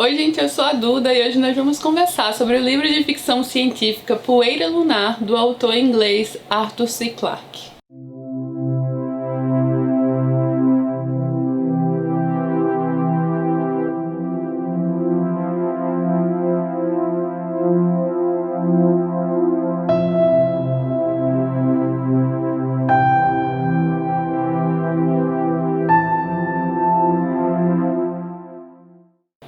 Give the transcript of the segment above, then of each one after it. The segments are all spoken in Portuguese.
Oi gente, eu sou a Duda e hoje nós vamos conversar sobre o livro de ficção científica Poeira Lunar, do autor inglês Arthur C. Clarke.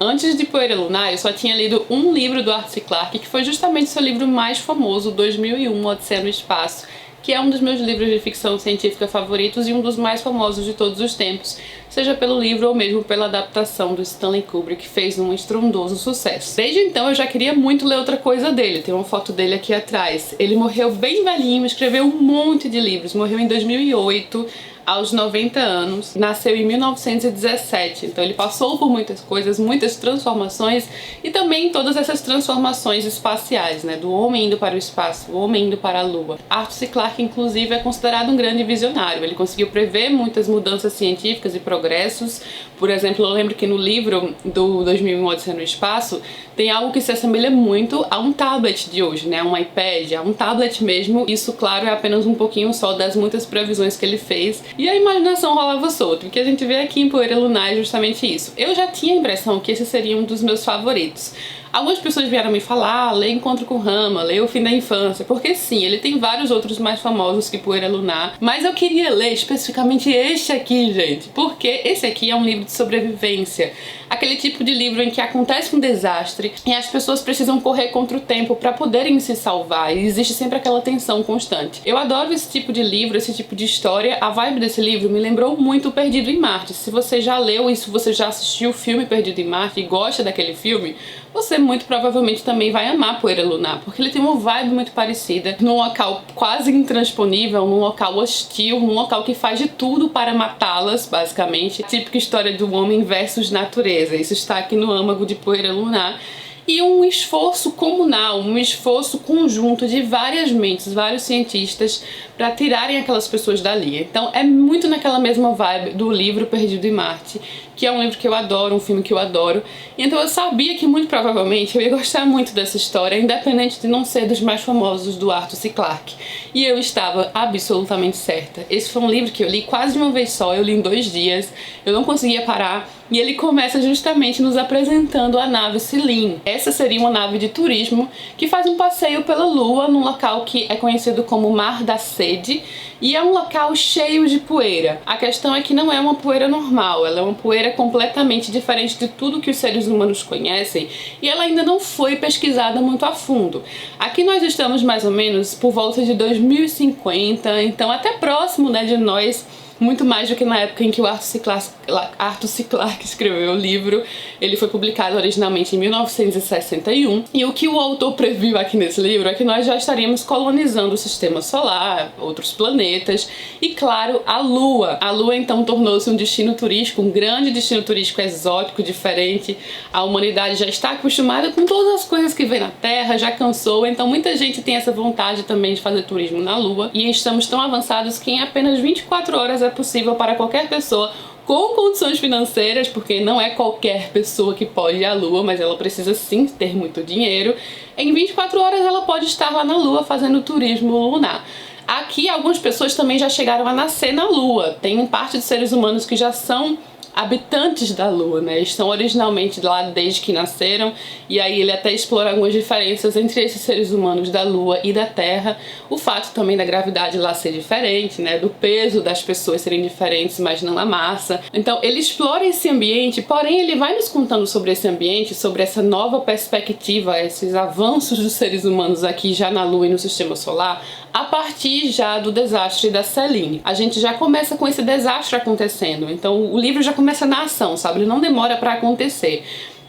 Antes de Poeira Lunar, eu só tinha lido um livro do Arthur C. Clarke, que foi justamente seu livro mais famoso, 2001, Odisseia no Espaço, que é um dos meus livros de ficção científica favoritos e um dos mais famosos de todos os tempos, seja pelo livro ou mesmo pela adaptação do Stanley Kubrick, que fez um estrondoso sucesso. Desde então eu já queria muito ler outra coisa dele, tem uma foto dele aqui atrás. Ele morreu bem velhinho, escreveu um monte de livros, morreu em 2008, aos 90 anos, nasceu em 1917, então ele passou por muitas coisas, muitas transformações e também todas essas transformações espaciais, né, do homem indo para o espaço, o homem indo para a Lua. Arthur C. Clarke, inclusive, é considerado um grande visionário, ele conseguiu prever muitas mudanças científicas e progressos. Por exemplo, eu lembro que no livro do 2001 Odisseia no Espaço tem algo que se assemelha muito a um tablet de hoje, né, um iPad, a um tablet mesmo. Isso, claro, é apenas um pouquinho só das muitas previsões que ele fez. E a imaginação rolava solto. O que a gente vê aqui em Poeira Lunar é justamente isso. Eu já tinha a impressão que esse seria um dos meus favoritos. Algumas pessoas vieram me falar, lê Encontro com Rama, lê O Fim da Infância, porque sim, ele tem vários outros mais famosos que Poeira Lunar, mas eu queria ler especificamente este aqui, gente, porque esse aqui é um livro de sobrevivência, aquele tipo de livro em que acontece um desastre e as pessoas precisam correr contra o tempo para poderem se salvar, e existe sempre aquela tensão constante. Eu adoro esse tipo de livro, esse tipo de história. A vibe desse livro me lembrou muito o Perdido em Marte. Se você já leu e se você já assistiu o filme Perdido em Marte e gosta daquele filme, você muito provavelmente também vai amar Poeira Lunar, porque ele tem uma vibe muito parecida, num local quase intransponível, num local hostil, num local que faz de tudo para matá-las, basicamente. Típica história do homem versus natureza. Isso está aqui no âmago de Poeira Lunar. E um esforço comunal, um esforço conjunto de várias mentes, vários cientistas para tirarem aquelas pessoas dali. Então é muito naquela mesma vibe do livro Perdido em Marte, que é um livro que eu adoro, um filme que eu adoro. E então eu sabia que muito provavelmente eu ia gostar muito dessa história, independente de não ser dos mais famosos do Arthur C. Clarke. E eu estava absolutamente certa. Esse foi um livro que eu li quase de uma vez só, eu li em 2 dias, eu não conseguia parar. E ele começa justamente nos apresentando a nave Selene. Essa seria uma nave de turismo que faz um passeio pela Lua num local que é conhecido como Mar da Sede, e é um local cheio de poeira. A questão é que não é uma poeira normal, ela é uma poeira completamente diferente de tudo que os seres humanos conhecem, e ela ainda não foi pesquisada muito a fundo. Aqui nós estamos mais ou menos por volta de 2050, então até próximo, né, de nós, muito mais do que na época em que o Arthur C. Clarke escreveu o livro. Ele foi publicado originalmente em 1961, e o que o autor previu aqui nesse livro é que nós já estaríamos colonizando o sistema solar, outros planetas e, claro, a Lua. A Lua então tornou-se um destino turístico, um grande destino turístico exótico, diferente. A humanidade já está acostumada com todas as coisas que vem na Terra, já cansou, então muita gente tem essa vontade também de fazer turismo na Lua, e estamos tão avançados que em apenas 24 horas é possível para qualquer pessoa com condições financeiras, porque não é qualquer pessoa que pode ir à Lua, mas ela precisa sim ter muito dinheiro. Em 24 horas ela pode estar lá na Lua fazendo turismo lunar. Aqui algumas pessoas também já chegaram a nascer na Lua. Tem parte de seres humanos que já são habitantes da Lua, né? Estão originalmente lá desde que nasceram, e aí ele até explora algumas diferenças entre esses seres humanos da Lua e da Terra. O fato também da gravidade lá ser diferente, né? Do peso das pessoas serem diferentes, mas não a massa. Então ele explora esse ambiente, porém ele vai nos contando sobre esse ambiente, sobre essa nova perspectiva, esses avanços dos seres humanos aqui já na Lua e no Sistema Solar, a partir já do desastre da Selene. A gente já começa com esse desastre acontecendo, então o livro já começa na ação, sabe? Ele não demora para acontecer.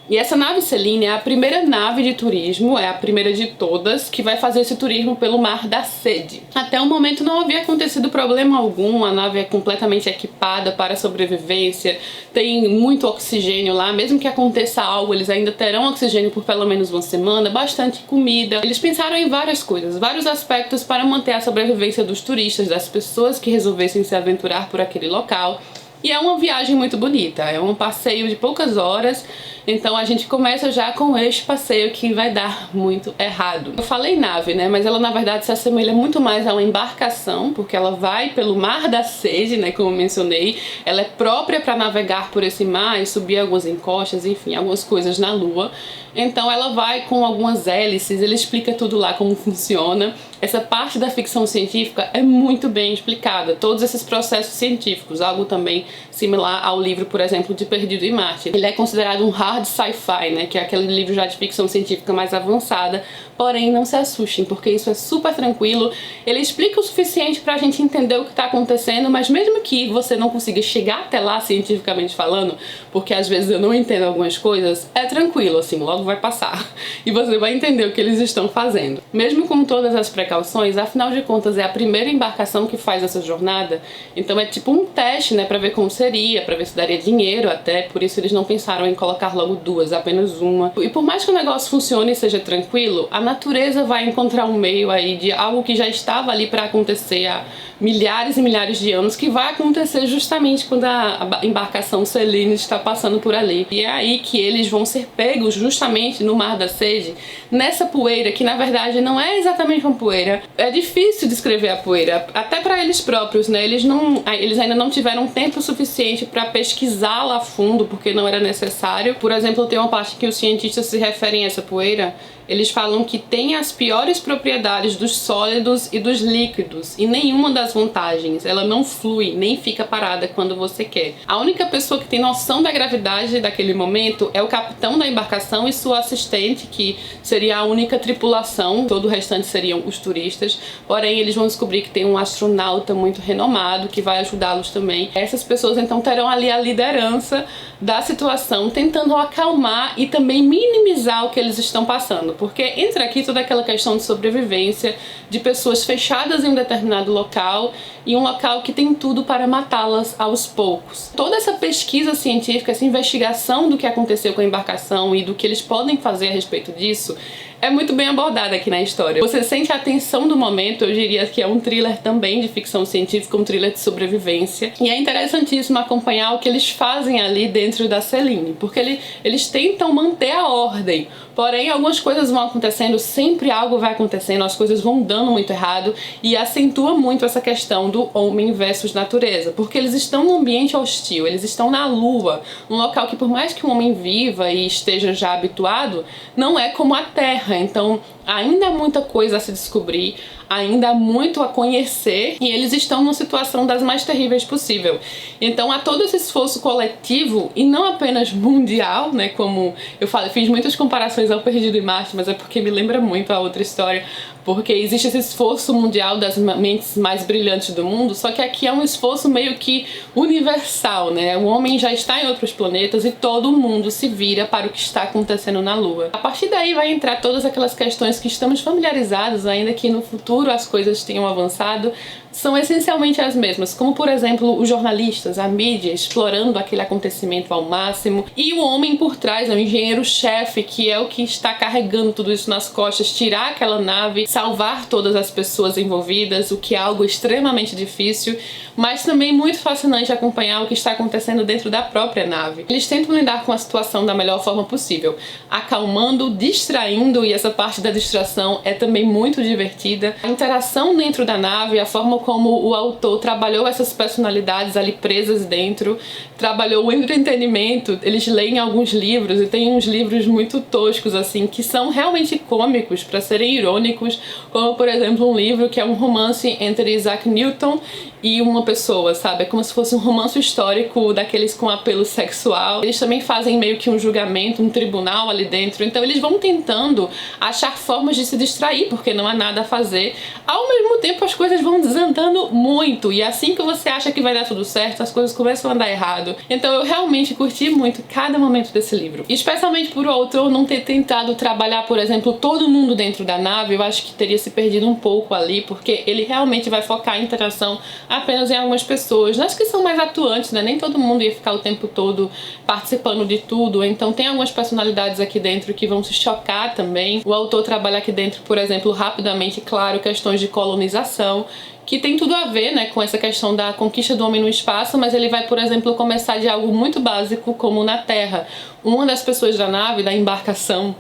E essa nave Selene é a primeira nave de turismo, é a primeira de todas, que vai fazer esse turismo pelo Mar da Sede. Até o momento não havia acontecido problema algum, a nave é completamente equipada para a sobrevivência, tem muito oxigênio lá, mesmo que aconteça algo, eles ainda terão oxigênio por pelo menos uma semana, bastante comida. Eles pensaram em várias coisas, vários aspectos para manter a sobrevivência dos turistas, das pessoas que resolvessem se aventurar por aquele local. E é uma viagem muito bonita, é um passeio de poucas horas, Então a gente começa já com este passeio que vai dar muito errado. Eu falei nave, né, mas ela na verdade se assemelha muito mais a uma embarcação, porque ela vai pelo Mar da Sede, né, como eu mencionei. Ela é própria para navegar por esse mar e subir algumas encostas, enfim, algumas coisas na Lua. Então ela vai com algumas hélices, ele explica tudo lá como funciona. Essa parte da ficção científica é muito bem explicada, todos esses processos científicos, algo também similar ao livro, por exemplo, de Perdido em Marte. Ele é considerado um hard sci-fi, né, que é aquele livro já de ficção científica mais avançada, porém não se assustem, porque isso é super tranquilo. Ele explica o suficiente pra gente entender o que tá acontecendo, mas mesmo que você não consiga chegar até lá cientificamente falando, porque às vezes eu não entendo algumas coisas, é tranquilo, assim, logo vai passar e você vai entender o que eles estão fazendo. Mesmo com todas as precauções, afinal de contas é a primeira embarcação que faz essa jornada, então é tipo um teste, né, pra ver como seria, pra ver se daria dinheiro até, por isso eles não pensaram em colocar logo duas, apenas uma. E por mais que o negócio funcione e seja tranquilo, a natureza vai encontrar um meio aí de algo que já estava ali pra acontecer há milhares e milhares de anos, que vai acontecer justamente quando a embarcação Selene está passando por ali. E é aí que eles vão ser pegos justamente no Mar da Sede, nessa poeira que na verdade não é exatamente uma poeira. É difícil descrever a poeira, até para eles próprios, né? Eles ainda não tiveram tempo suficiente para pesquisá-la a fundo, porque não era necessário. Por exemplo, tem uma parte que os cientistas se referem a essa poeira. Eles falam que tem as piores propriedades dos sólidos e dos líquidos, e nenhuma das vantagens. Ela não flui, nem fica parada quando você quer. A única pessoa que tem noção da gravidade daquele momento é o capitão da embarcação e sua assistente, que seria a única tripulação, todo o restante seriam os turistas. Porém, eles vão descobrir que tem um astronauta muito renomado que vai ajudá-los também. Essas pessoas então terão ali a liderança da situação, tentando acalmar e também minimizar o que eles estão passando, porque entra aqui toda aquela questão de sobrevivência, de pessoas fechadas em um determinado local e um local que tem tudo para matá-las aos poucos. Toda essa pesquisa científica, essa investigação do que aconteceu com a embarcação e do que eles podem fazer a respeito disso, é muito bem abordada aqui na história. Você sente a tensão do momento, eu diria que é um thriller também de ficção científica, um thriller de sobrevivência. E é interessantíssimo acompanhar o que eles fazem ali dentro da Selene, porque eles tentam manter a ordem. Porém, algumas coisas vão acontecendo, sempre algo vai acontecendo, as coisas vão dando muito errado e acentua muito essa questão do homem versus natureza, porque eles estão num ambiente hostil, eles estão na Lua, um local que por mais que o homem viva e esteja já habituado, não é como a Terra. Então ainda há muita coisa a se descobrir, ainda há muito a conhecer e eles estão numa situação das mais terríveis possível. Então há todo esse esforço coletivo e não apenas mundial, né, como eu fiz muitas comparações ao Perdido em Marte, mas é porque me lembra muito a outra história, porque existe esse esforço mundial das mentes mais brilhantes do mundo, só que aqui é um esforço meio que universal, né? O homem já está em outros planetas e todo mundo se vira para o que está acontecendo na Lua. A partir daí vai entrar todas aquelas questões que estamos familiarizados, ainda que no futuro as coisas tenham avançado, são essencialmente as mesmas, como por exemplo os jornalistas, a mídia explorando aquele acontecimento ao máximo e o homem por trás, o engenheiro-chefe, que é o que está carregando tudo isso nas costas, tirar aquela nave, salvar todas as pessoas envolvidas, o que é algo extremamente difícil, mas também muito fascinante acompanhar o que está acontecendo dentro da própria nave. Eles tentam lidar com a situação da melhor forma possível, acalmando, distraindo, e essa parte da distração é também muito divertida. A interação dentro da nave, a forma como o autor trabalhou essas personalidades ali presas dentro, trabalhou o entretenimento. Eles leem alguns livros e tem uns livros muito toscos assim, que são realmente cômicos para serem irônicos, como por exemplo um livro que é um romance entre Isaac Newton e uma pessoa, sabe? É como se fosse um romance histórico daqueles com apelo sexual. Eles também fazem meio que um julgamento, um tribunal ali dentro, então eles vão tentando achar formas de se distrair, porque não há nada a fazer. Ao mesmo tempo as coisas vão desandando muito, e assim que você acha que vai dar tudo certo, as coisas começam a dar errado. Então eu realmente curti muito cada momento desse livro, especialmente por o autor não ter tentado trabalhar, por exemplo, todo mundo dentro da nave. Eu acho que teria se perdido um pouco ali, porque ele realmente vai focar a interação apenas em algumas pessoas, nas que são mais atuantes, né? Nem todo mundo ia ficar o tempo todo participando de tudo, então tem algumas personalidades aqui dentro que vão se chocar também. O autor trabalha aqui dentro, por exemplo, rapidamente, claro, questões de colonização, que tem tudo a ver, né, com essa questão da conquista do homem no espaço, mas ele vai, por exemplo, começar de algo muito básico como na Terra. Uma das pessoas da nave, da embarcação,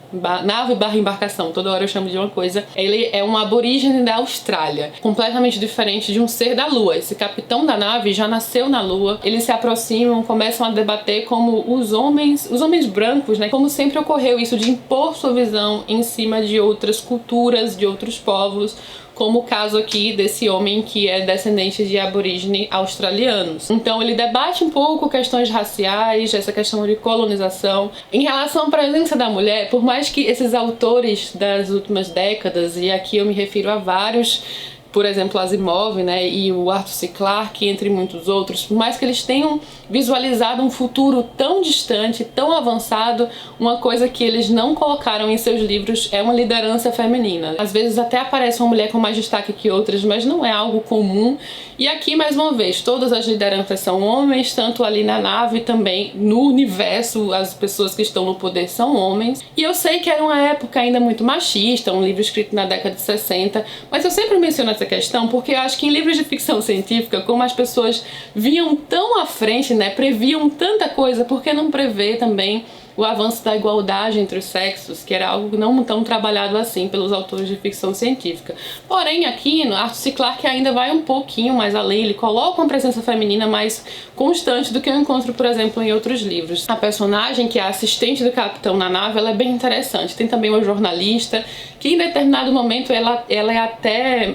nave barra embarcação, toda hora eu chamo de uma coisa, ele é um aborígene da Austrália, completamente diferente de um ser da Lua. Esse capitão da nave já nasceu na Lua, eles se aproximam, começam a debater como os homens brancos, né, como sempre ocorreu isso de impor sua visão em cima de outras culturas, de outros povos, como o caso aqui desse homem que é descendente de aborígenes australianos. Então ele debate um pouco questões raciais, essa questão de colonização. Em relação à presença da mulher, por mais que esses autores das últimas décadas, e aqui eu me refiro a vários, por exemplo, Asimov, né, e o Arthur C. Clarke, entre muitos outros, por mais que eles tenham visualizado um futuro tão distante, tão avançado, uma coisa que eles não colocaram em seus livros é uma liderança feminina. Às vezes até aparece uma mulher com mais destaque que outras, mas não é algo comum. E aqui, mais uma vez, todas as lideranças são homens, tanto ali na nave, também no universo, as pessoas que estão no poder são homens. E eu sei que era uma época ainda muito machista, um livro escrito na década de 60, mas eu sempre menciono essa questão porque eu acho que em livros de ficção científica, como as pessoas viam tão à frente, né, previam tanta coisa, por que não prever também o avanço da igualdade entre os sexos, que era algo não tão trabalhado assim pelos autores de ficção científica. Porém, aqui no Arthur C. Clarke ainda vai um pouquinho mais além, ele coloca uma presença feminina mais constante do que eu encontro, por exemplo, em outros livros. A personagem, que é a assistente do capitão na nave, ela é bem interessante. Tem também uma jornalista, que em determinado momento ela é até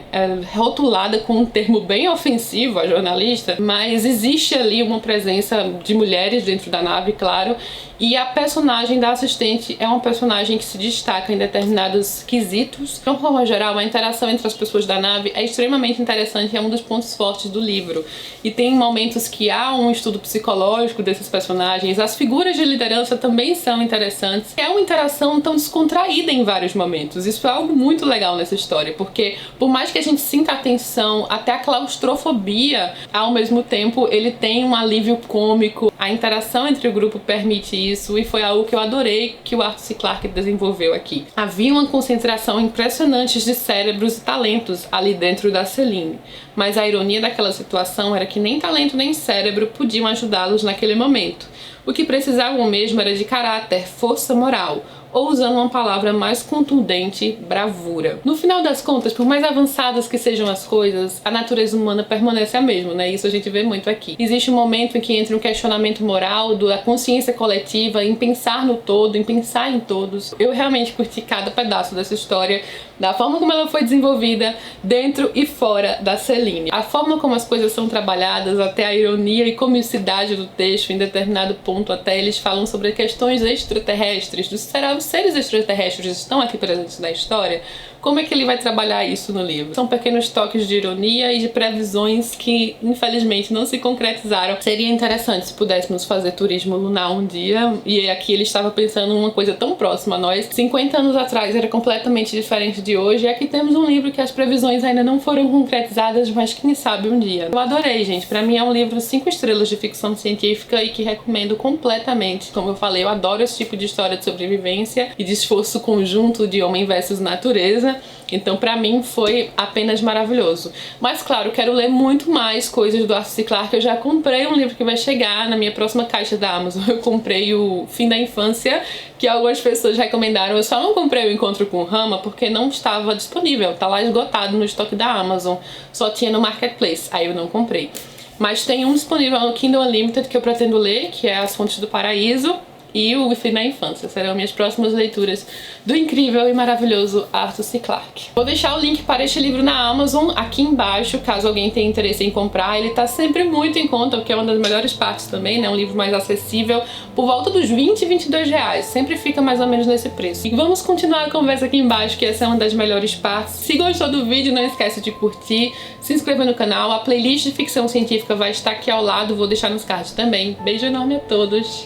rotulada com um termo bem ofensivo, a jornalista, mas existe ali uma presença de mulheres dentro da nave, claro, e a personagem da assistente é uma personagem que se destaca em determinados quesitos. De uma forma geral, a interação entre as pessoas da nave é extremamente interessante, é um dos pontos fortes do livro. E tem momentos que há um estudo psicológico desses personagens, as figuras de liderança também são interessantes. É uma interação tão descontraída em vários momentos. Isso é algo muito legal nessa história, porque por mais que a gente sinta a tensão, até a claustrofobia, ao mesmo tempo ele tem um alívio cômico. A interação entre o grupo permite isso, e foi algo que eu adorei que o Arthur C. Clarke desenvolveu aqui. Havia uma concentração impressionante de cérebros e talentos ali dentro da Céline, mas a ironia daquela situação era que nem talento nem cérebro podiam ajudá-los naquele momento. O que precisavam mesmo era de caráter, força moral, ou usando uma palavra mais contundente, bravura. No final das contas, por mais avançadas que sejam as coisas, a natureza humana permanece a mesma, né? Isso a gente vê muito aqui. Existe um momento em que entra um questionamento moral da consciência coletiva, em pensar no todo, em pensar em todos. Eu realmente curti cada pedaço dessa história, da forma como ela foi desenvolvida dentro e fora da Céline. A forma como as coisas são trabalhadas, até a ironia e comicidade do texto, em determinado ponto até eles falam sobre questões extraterrestres, dos seres extraterrestres estão aqui presentes na história. Como é que ele vai trabalhar isso no livro? São pequenos toques de ironia e de previsões que, infelizmente, não se concretizaram. Seria interessante se pudéssemos fazer turismo lunar um dia, e aqui ele estava pensando em uma coisa tão próxima a nós. 50 anos atrás era completamente diferente de hoje, e aqui temos um livro que as previsões ainda não foram concretizadas, mas quem sabe um dia. Eu adorei, gente. Pra mim é um livro 5 estrelas de ficção científica e que recomendo completamente. Como eu falei, eu adoro esse tipo de história de sobrevivência e de esforço conjunto de homem versus natureza. Então pra mim foi apenas maravilhoso. Mas claro, quero ler muito mais coisas do Arthur C. Clarke. Eu já comprei um livro que vai chegar na minha próxima caixa da Amazon. Eu comprei o Fim da Infância, que algumas pessoas recomendaram. Eu só não comprei o Encontro com Rama porque não estava disponível, tá lá esgotado no estoque da Amazon, só tinha no Marketplace, aí eu não comprei. Mas tem um disponível no Kindle Unlimited que eu pretendo ler, que é As Fontes do Paraíso, e o Fim da Infância. Serão minhas próximas leituras do incrível e maravilhoso Arthur C. Clarke. Vou deixar o link para este livro na Amazon aqui embaixo, caso alguém tenha interesse em comprar. Ele tá sempre muito em conta, o que é uma das melhores partes também, né? Um livro mais acessível, por volta dos 20 e 22 reais. Sempre fica mais ou menos nesse preço. E vamos continuar a conversa aqui embaixo, que essa é uma das melhores partes. Se gostou do vídeo, não esquece de curtir, se inscrever no canal. A playlist de ficção científica vai estar aqui ao lado, vou deixar nos cards também. Beijo enorme a todos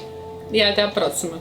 e até a próxima.